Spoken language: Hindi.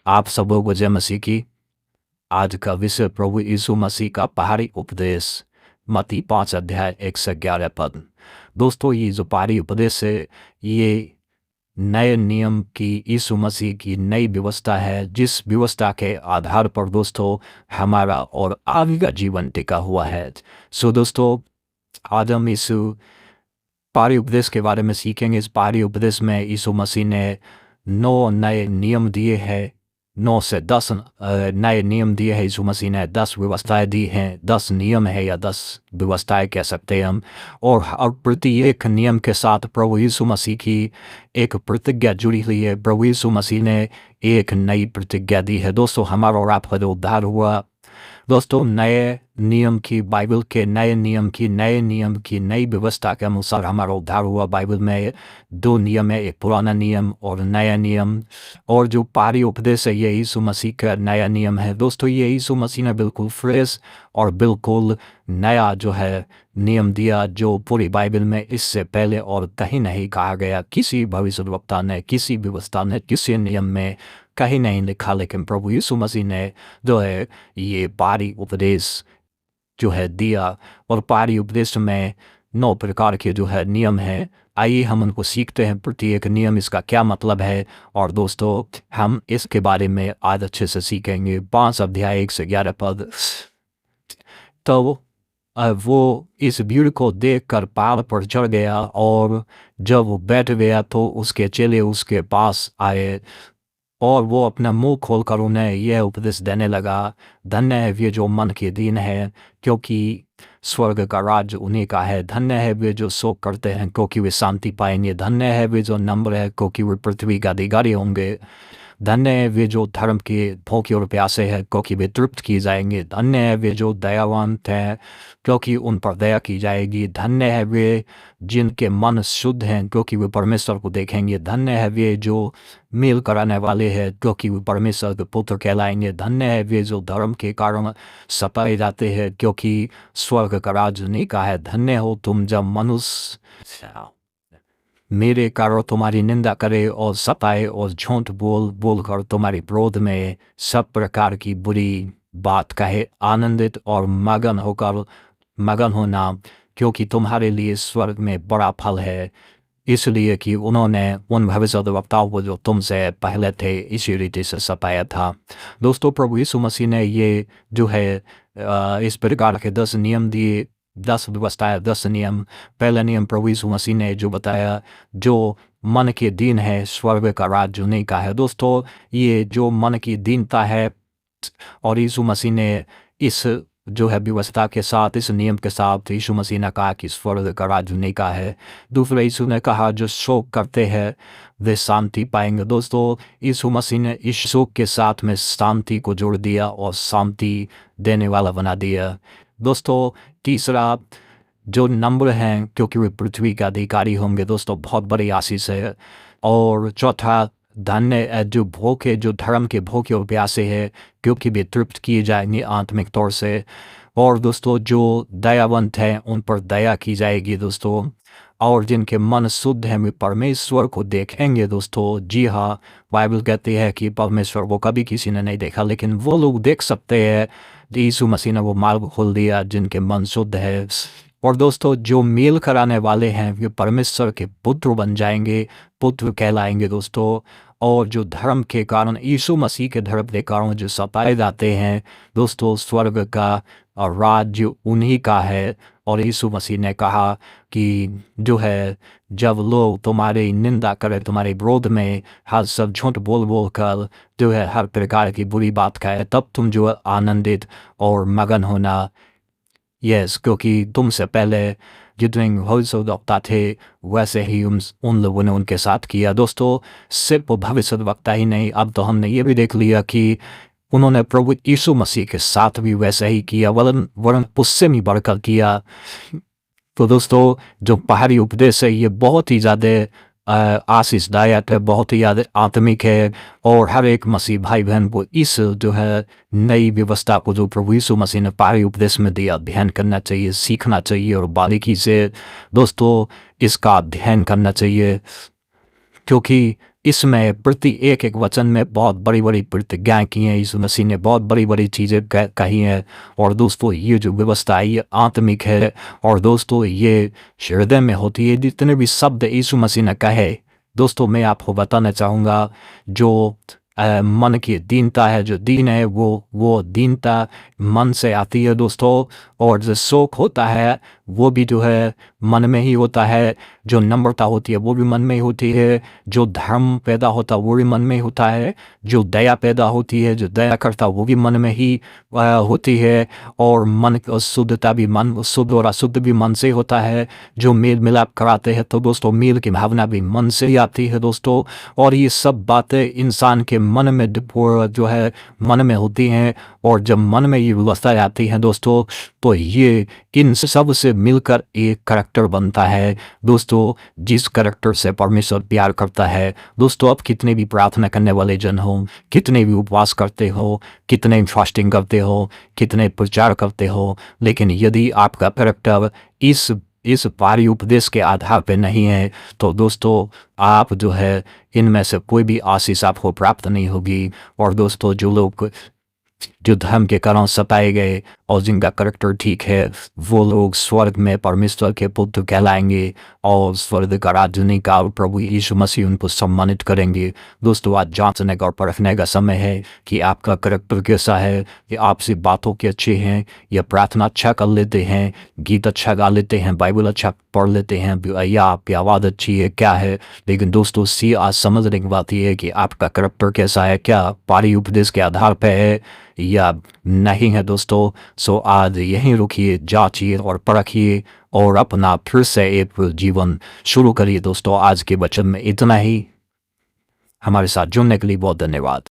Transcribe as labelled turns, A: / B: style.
A: आप सबों को जय मसीह की। आज का विषय प्रभु यीशु मसीह का पहाड़ी उपदेश, मत्ती 5 अध्याय 1 से 11 पद। दोस्तों, ये जो पहाड़ी उपदेश है, ये नए नियम की यीशु मसीह की नई व्यवस्था है, जिस व्यवस्था के आधार पर दोस्तों हमारा और आपका जीवन टिका हुआ है। सो दोस्तों, आज हम इस पहाड़ी उपदेश के बारे में सीखेंगे। इस पहाड़ी उपदेश में यीशु मसीह ने 9 नए नियम दिए हैं। 9 से 10 नए नियम दिए हैं। यीशु मसीह ने 10 व्यवस्थाएं दी हैं। 10 नियम है या 10 व्यवस्थाएं कह सकते हैं हम। और प्रत्येक नियम के साथ प्रभु यीशु मसीह की एक प्रतिज्ञा जुड़ी हुई है। प्रभु यीशु मसीह ने एक नई प्रतिज्ञा दी है। दोस्तों, हमारा और आपका जो उद्धार हुआ, दोस्तों नए नियम की, बाइबल के नए नियम की नई व्यवस्था के अनुसार हमारा उद्धार हुआ। बाइबल में 2 नियम है, एक पुराना नियम और नया नियम। और जो पहाड़ी उपदेश है, ये यीशु मसीह का नया नियम है। दोस्तों, ये यीशु मसीह ने बिल्कुल फ्रेश और बिल्कुल नया जो है नियम दिया, जो पूरी बाइबल में इससे पहले और कहीं नहीं कहा गया। किसी भविष्यवक्ता ने, किसी व्यवस्था ने, किसी नियम में कहीं नहीं लिखा, लेकिन प्रभु यीशु मसीह ने जो है ये पहाड़ी उपदेश जो है दिया। और पहाड़ी उपदेश में 9 प्रकार के जो है नियम है। आइए हम उनको सीखते हैं, प्रत्येक नियम इसका क्या मतलब है। और दोस्तों, हम इसके बारे में आज अच्छे से सीखेंगे। 5 अध्याय 1 से 11 पद। तो वो इस भीड़ को देखकर पहाड़ पर चढ़ गया, और जब वो बैठ गया तो उसके चेले उसके पास आए, और वो अपना मुंह खोलकर उन्हें यह उपदेश देने लगा, धन्य है वे जो मन के दीन है, क्योंकि स्वर्ग का राज्य उन्हीं का है। धन्य है वे जो शोक करते हैं, क्योंकि वे शांति पाएंगे। धन्य है वे जो नम्र है, क्योंकि वे पृथ्वी का अधिकारी होंगे। धन्य है वे जो धर्म के भूखे और प्यासे हैं, क्योंकि वे तृप्त किए जाएंगे। धन्य है वे जो दयावंत हैं, क्योंकि उन पर दया की जाएगी। धन्य है वे जिनके मन शुद्ध हैं, क्योंकि वे परमेश्वर को देखेंगे। धन्य है वे जो मेल कराने वाले हैं, क्योंकि वे परमेश्वर के पुत्र कहलाएंगे। धन्य है वे जो धर्म के कारण सताए जाते हैं, क्योंकि स्वर्ग का राज्य उन्हीं का है। धन्य हो तुम जब मनुष्य मेरे कारण तुम्हारी निंदा करे और सताए और झूठ बोल कर तुम्हारे विरोध में सब प्रकार की बुरी बात कहे। आनंदित और मगन होना, क्योंकि तुम्हारे लिए स्वर्ग में बड़ा फल है, इसलिए कि उन्होंने उन भविष्यद्वक्ताओं को जो तुमसे पहले थे इसी रीति से सताया था। दोस्तों, प्रभु यीशु मसीह ने ये जो है इस प्रकार के 10 नियम दिए, 10 व्यवस्थाएं, 10 नियम। पहला नियम प्रभु यीशु मसीह ने जो बताया, जो मन के दीन है स्वर्ग का राज्य उन्हीं का है। दोस्तों, ये जो मन की दीनता है, और यीशु मसीह ने इस जो है व्यवस्था के साथ, इस नियम के साथ, यीशु मसीह ने कहा कि स्वर्ग का राज्य उन्हीं का है। दूसरा, यीशु ने कहा जो शोक करते हैं वे शांति पाएंगे। दोस्तों, यीशु मसीह ने इस शोक के साथ में शांति को जोड़ दिया और शांति देने वाला बना दिया। दोस्तों, तीसरा, जो नम्र हैं, क्योंकि वे पृथ्वी का अधिकारी होंगे। दोस्तों, बहुत बड़ी आशीष है। और चौथा, धन्य जो भूखे, जो धर्म के भूखे और प्यासे हैं, क्योंकि वे तृप्त किए जाएंगे आत्मिक तौर से। और दोस्तों, जो दयावंत हैं उन पर दया की जाएगी। दोस्तों, और जिनके मन शुद्ध हैं वे परमेश्वर को देखेंगे। दोस्तों, जी हाँ, बाइबल कहती है कि परमेश्वर वो कभी किसी ने नहीं देखा, लेकिन वो लोग देख सकते हैं। यीशु मसीह ने वो मार्ग खोल दिया जिनके मन शुद्ध है। और दोस्तों, जो मेल कराने वाले हैं वे परमेश्वर के पुत्र बन जाएंगे, पुत्र कहलाएंगे। दोस्तों, और जो धर्म के कारण, यीशु मसीह के धर्म के कारण जो सताए जाते हैं, दोस्तों स्वर्ग का राज्य उन्हीं का है। और यीशु मसीह ने कहा कि जो है जब लोग तुम्हारी निंदा करें, तुम्हारे विरोध में हर सब झूठ बोल कर जो है हर प्रकार की बुरी बात कहे, तब तुम जो आनंदित और मगन होना। यस, क्योंकि तुमसे पहले जितने भविष्यद्वक्ता थे वैसे ही उन लोगों ने उनके साथ किया। दोस्तों, सिर्फ भविष्यद्वक्ता ही नहीं, अब तो हमने ये भी देख लिया कि उन्होंने प्रभु यीशु मसीह के साथ भी वैसे ही किया, वरन उससे भी बढ़कर किया। तो दोस्तों, जो पहाड़ी उपदेश है ये बहुत ही ज़्यादा आशीषदायक है, बहुत ही ज़्यादा आत्मिक है। और हर एक मसीह भाई बहन को इस जो है नई व्यवस्था को जो प्रभु यीशु मसीह ने पहाड़ी उपदेश में दिया, अध्ययन करना चाहिए, सीखना चाहिए और बारीकी से दोस्तों इसका अध्ययन करना चाहिए, क्योंकि इसमें प्रति एक वचन में बहुत बड़ी-बड़ी प्रतिज्ञाएँ की हैं, यीशु मसीह ने बहुत बड़ी-बड़ी चीज़ें कही हैं। और दोस्तों ये जो व्यवस्था है ये आत्मिक है और दोस्तों ये हृदय में होती है। जितने भी शब्द यीशु मसीह ने कहे, दोस्तों मैं आपको बताना चाहूँगा जो मन की दीनता है, जो दीन है वो दीनता मन से आती है दोस्तों। और जो शोक होता है वो भी जो है मन में ही होता है, जो नम्रता होती है वो भी मन में ही होती है, जो धर्म पैदा होता है वो भी मन में ही होता है, जो दया पैदा होती है, जो दया करता है वो भी मन में ही होती है। और मन की शुद्धता भी मन शुद्ध और अशुद्ध भी मन से होता है। जो मेल मिलाप कराते हैं तो दोस्तों मेल की भावना भी मन से ही आती है दोस्तों। और ये सब बातें इंसान के मन में जो है मन में होती हैं। और जब मन में ये व्यवस्था आती है दोस्तों तो ये इन सब से मिलकर एक करैक्टर बनता है दोस्तों, जिस करैक्टर से परमेश्वर प्यार करता है। दोस्तों आप कितने भी प्रार्थना करने वाले जन हो, कितने भी उपवास करते हो, कितने फास्टिंग करते हो, कितने प्रचार करते हो, लेकिन यदि आपका करैक्टर इस पारी उपदेश के आधार पे नहीं है तो दोस्तों आप जो है इनमें से कोई भी आशीष आपको प्राप्त नहीं होगी। और दोस्तों जो लोग जो धर्म के कारण सताए गए और जिनका करैक्टर ठीक है वो लोग स्वर्ग में परमेश्वर के पुत्र कहलाएंगे और स्वर्ग का राज्य का प्रभु यीशु मसीह उनको सम्मानित करेंगे। दोस्तों आज जांचने का और परखने का समय है कि आपका करैक्टर कैसा है, या आपसे बातों के अच्छे हैं, या प्रार्थना अच्छा कर लेते हैं, गीत अच्छा गा लेते हैं, बाइबल अच्छा पढ़ लेते हैं, या आपकी आवाज़ अच्छी है, क्या है। लेकिन दोस्तों आज समझने की बात यह है कि आपका करैक्टर कैसा है, क्या पारी उपदेश के आधार पर है या नहीं है दोस्तों। सो आज यहीं रुकिए, जांचिए और परखिए और अपना फिर से एक जीवन शुरू करिए दोस्तों। आज के वचन में इतना ही। हमारे साथ जुड़ने के लिए बहुत धन्यवाद।